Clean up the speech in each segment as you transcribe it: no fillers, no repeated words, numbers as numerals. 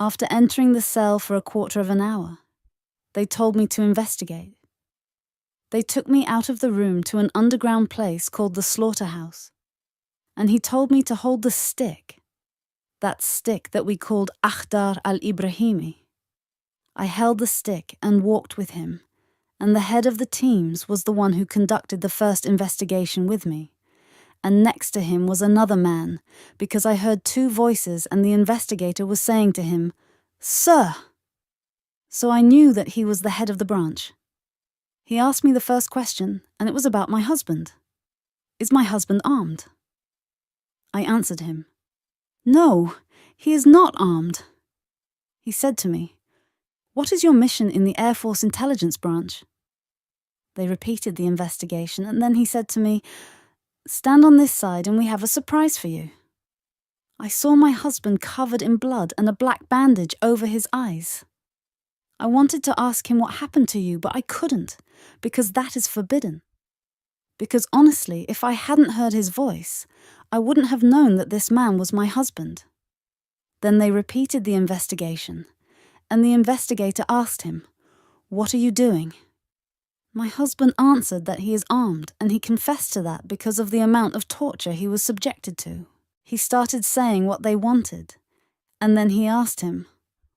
After entering the cell for a quarter of an hour, they told me to investigate. They took me out of the room to an underground place called the slaughterhouse, and he told me to hold the stick, that stick that we called Akhdar al-Ibrahimi. I held the stick and walked with him, and the head of the teams was the one who conducted the first investigation with me. And next to him was another man, because I heard two voices and the investigator was saying to him, "Sir!" So I knew that he was the head of the branch. He asked me the first question, and it was about my husband. "Is my husband armed?" I answered him, "No, he is not armed." He said to me, "What is your mission in the Air Force Intelligence Branch?" They repeated the investigation, and then he said to me, "Stand on this side and we have a surprise for you." I saw my husband covered in blood and a black bandage over his eyes. I wanted to ask him what happened to you, but I couldn't, because that is forbidden. Because honestly, if I hadn't heard his voice, I wouldn't have known that this man was my husband. Then they repeated the investigation, and the investigator asked him, "What are you doing?" My husband answered that he is armed, and he confessed to that because of the amount of torture he was subjected to. He started saying what they wanted, and then he asked him,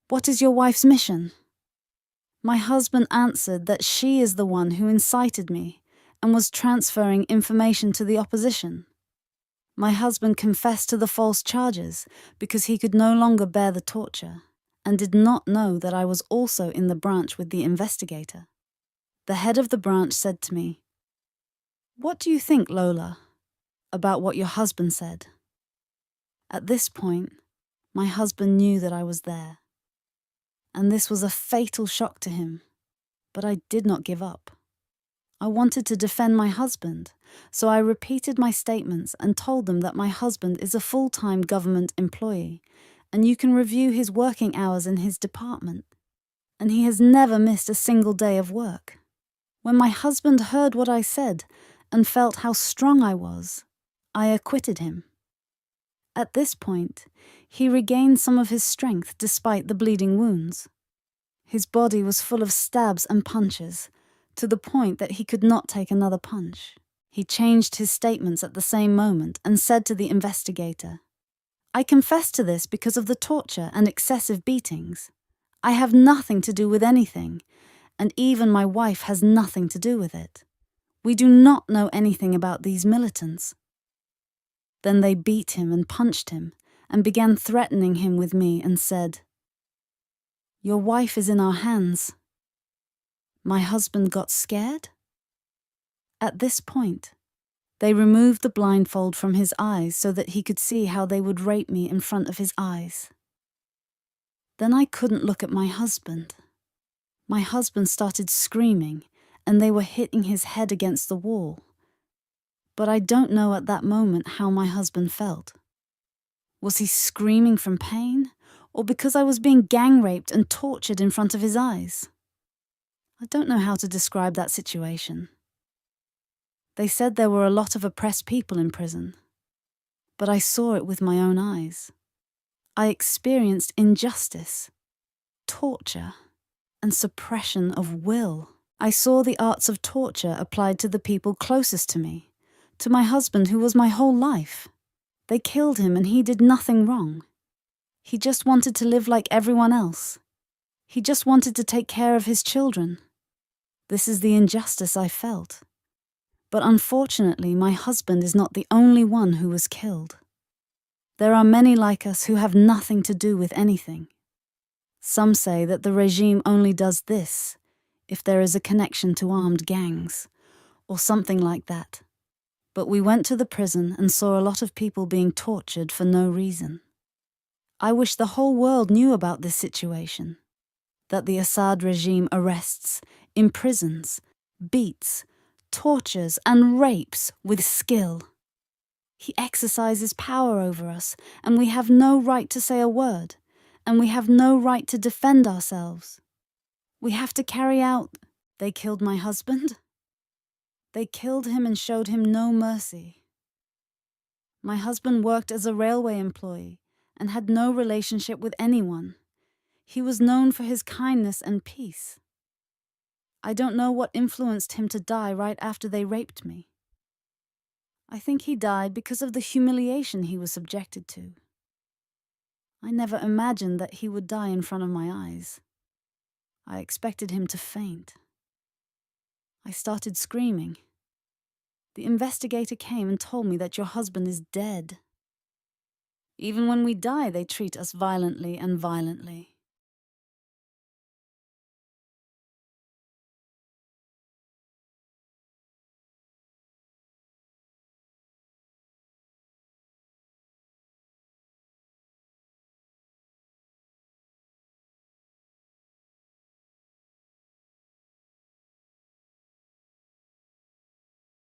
"What is your wife's mission?" My husband answered that she is the one who incited me and was transferring information to the opposition. My husband confessed to the false charges because he could no longer bear the torture and did not know that I was also in the branch with the investigator. The head of the branch said to me, "What do you think, Lola, about what your husband said?" At this point, my husband knew that I was there, and this was a fatal shock to him, but I did not give up. I wanted to defend my husband, so I repeated my statements and told them that my husband is a full-time government employee, and you can review his working hours in his department, and he has never missed a single day of work. When my husband heard what I said and felt how strong I was, I acquitted him. At this point, he regained some of his strength despite the bleeding wounds. His body was full of stabs and punches, to the point that he could not take another punch. He changed his statements at the same moment and said to the investigator, "I confess to this because of the torture and excessive beatings. I have nothing to do with anything, and even my wife has nothing to do with it. We do not know anything about these militants." Then they beat him and punched him and began threatening him with me and said, "Your wife is in our hands." My husband got scared. At this point, they removed the blindfold from his eyes so that he could see how they would rape me in front of his eyes. Then I couldn't look at my husband. My husband started screaming, and they were hitting his head against the wall. But I don't know at that moment how my husband felt. Was he screaming from pain, or because I was being gang raped and tortured in front of his eyes? I don't know how to describe that situation. They said there were a lot of oppressed people in prison, but I saw it with my own eyes. I experienced injustice, torture, and suppression of will. I saw the arts of torture applied to the people closest to me, to my husband who was my whole life. They killed him and he did nothing wrong. He just wanted to live like everyone else. He just wanted to take care of his children. This is the injustice I felt. But unfortunately, my husband is not the only one who was killed. There are many like us who have nothing to do with anything. Some say that the regime only does this if there is a connection to armed gangs, or something like that. But we went to the prison and saw a lot of people being tortured for no reason. I wish the whole world knew about this situation, that the Assad regime arrests, imprisons, beats, tortures, and rapes with skill. He exercises power over us, and we have no right to say a word, and we have no right to defend ourselves. We have to carry out. They killed my husband. They killed him and showed him no mercy. My husband worked as a railway employee and had no relationship with anyone. He was known for his kindness and peace. I don't know what influenced him to die right after they raped me. I think he died because of the humiliation he was subjected to. I never imagined that he would die in front of my eyes. I expected him to faint. I started screaming. The investigator came and told me that your husband is dead. Even when we die, they treat us violently and violently.